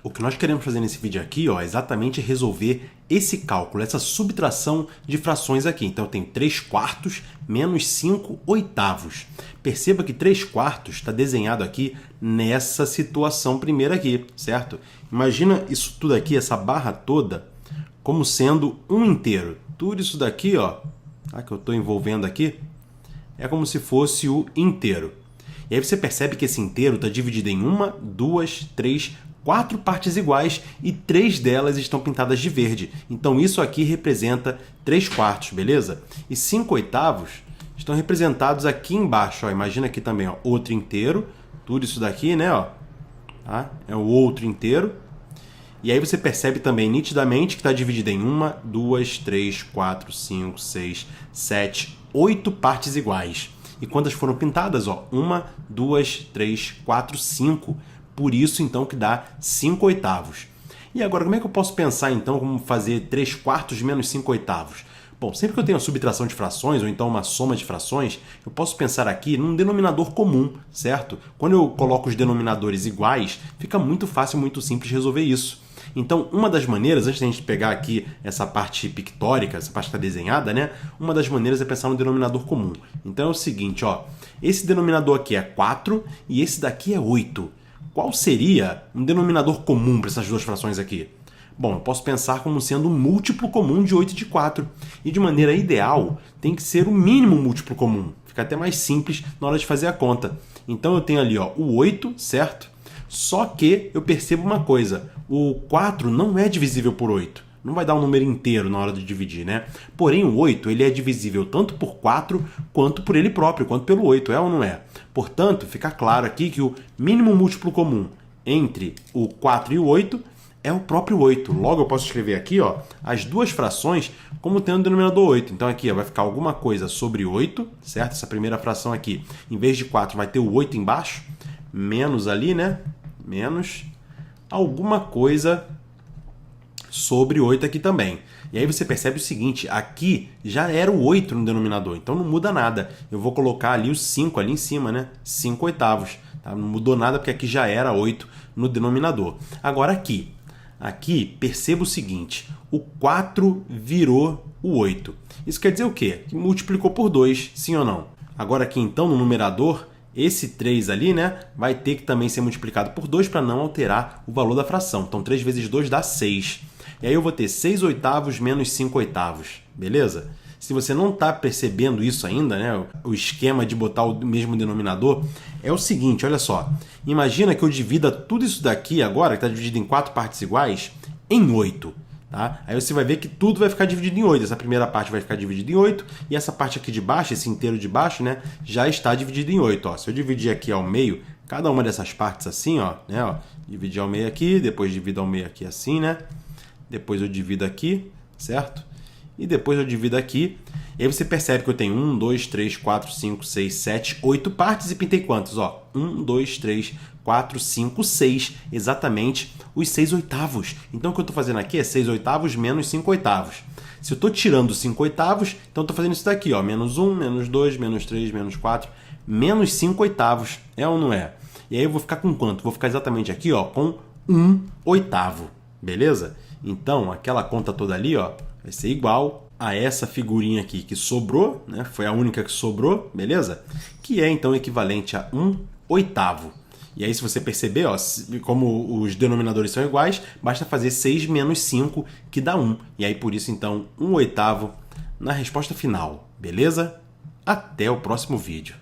O que nós queremos fazer nesse vídeo aqui, ó, é exatamente resolver esse cálculo, essa subtração de frações aqui. Então, eu tenho 3 quartos menos 5 oitavos. Perceba que 3 quartos está desenhado aqui nessa situação primeira aqui, certo? Imagina isso tudo aqui, essa barra toda, como sendo um inteiro. Tudo isso daqui, ó, tá, que eu estou envolvendo aqui, é como se fosse o inteiro. E aí você percebe que esse inteiro está dividido em 1, 2, 3, 4 partes iguais e 3 delas estão pintadas de verde. Então isso aqui representa 3 quartos, beleza? E 5 oitavos estão representados aqui embaixo. Ó. Imagina aqui também, ó, outro inteiro. Tudo isso daqui, né? Ó, tá? É o outro inteiro. E aí você percebe também nitidamente que está dividido em 1, 2, 3, 4, 5, 6, 7, 8 partes iguais. E quantas foram pintadas? Ó, 1, 2, 3, 4, 5. Por isso, então, que dá 5 oitavos. E agora, como é que eu posso pensar, então, como fazer 3 quartos menos 5 oitavos? Bom, sempre que eu tenho uma subtração de frações, ou então uma soma de frações, eu posso pensar aqui num denominador comum, certo? Quando eu coloco os denominadores iguais, fica muito fácil, muito simples resolver isso. Então, uma das maneiras, antes de a gente pegar aqui essa parte pictórica, essa parte que está desenhada, né? Uma das maneiras é pensar no denominador comum. Então, é o seguinte, ó, esse denominador aqui é 4 e esse daqui é 8. Qual seria um denominador comum para essas duas frações aqui? Bom, eu posso pensar como sendo um múltiplo comum de 8 e de 4. E de maneira ideal, tem que ser o mínimo múltiplo comum. Fica até mais simples na hora de fazer a conta. Então eu tenho ali, ó, o 8, certo? Só que eu percebo uma coisa, o 4 não é divisível por 8. Não vai dar um número inteiro na hora de dividir, né? Porém, o 8 ele é divisível tanto por 4 quanto por ele próprio, quanto pelo 8, é ou não é? Portanto, fica claro aqui que o mínimo múltiplo comum entre o 4 e o 8 é o próprio 8. Logo, eu posso escrever aqui, ó, as duas frações como tendo o denominador 8. Então, aqui ó, vai ficar alguma coisa sobre 8, certo? Essa primeira fração aqui, em vez de 4, vai ter o 8 embaixo, menos ali, né? Menos alguma coisa sobre 8 aqui também. E aí você percebe o seguinte, aqui já era o 8 no denominador, então não muda nada. Eu vou colocar ali o 5 ali em cima, né? 5 oitavos. Tá? Não mudou nada porque aqui já era 8 no denominador. Agora aqui perceba o seguinte, o 4 virou o 8. Isso quer dizer o quê? Que multiplicou por 2, sim ou não? Agora aqui então no numerador, esse 3 ali, né, vai ter que também ser multiplicado por 2 para não alterar o valor da fração. Então 3 vezes 2 dá 6. E aí eu vou ter 6 oitavos menos 5 oitavos, beleza? Se você não está percebendo isso ainda, né, o esquema de botar o mesmo denominador, é o seguinte, olha só. Imagina que eu divida tudo isso daqui agora, que está dividido em 4 partes iguais, em 8. Tá? Aí você vai ver que tudo vai ficar dividido em 8. Essa primeira parte vai ficar dividida em 8, e essa parte aqui de baixo, esse inteiro de baixo, né, já está dividido em 8. Ó. Se eu dividir aqui ao meio, cada uma dessas partes assim, ó, né, ó, dividir ao meio aqui, depois divido ao meio aqui assim, né? Depois eu divido aqui, certo? E depois eu divido aqui. E aí você percebe que eu tenho 1, 2, 3, 4, 5, 6, 7, 8 partes e pintei quantos? Ó, 1, 2, 3, 4, 5, 6. Exatamente os 6 oitavos. Então o que eu estou fazendo aqui é 6 oitavos menos 5 oitavos. Se eu estou tirando 5 oitavos, então estou fazendo isso daqui, ó, menos 1, menos 2, menos 3, menos 4, menos 5 oitavos. É ou não é? E aí eu vou ficar com quanto? Vou ficar exatamente aqui, ó, com 1 oitavo. Beleza? Então, aquela conta toda ali, ó, vai ser igual a essa figurinha aqui que sobrou, né? Foi a única que sobrou, beleza? Que é, então, equivalente a 1 oitavo. E aí, se você perceber, ó, como os denominadores são iguais, basta fazer 6 menos 5, que dá 1. E aí, por isso, então, 1 oitavo na resposta final, beleza? Até o próximo vídeo.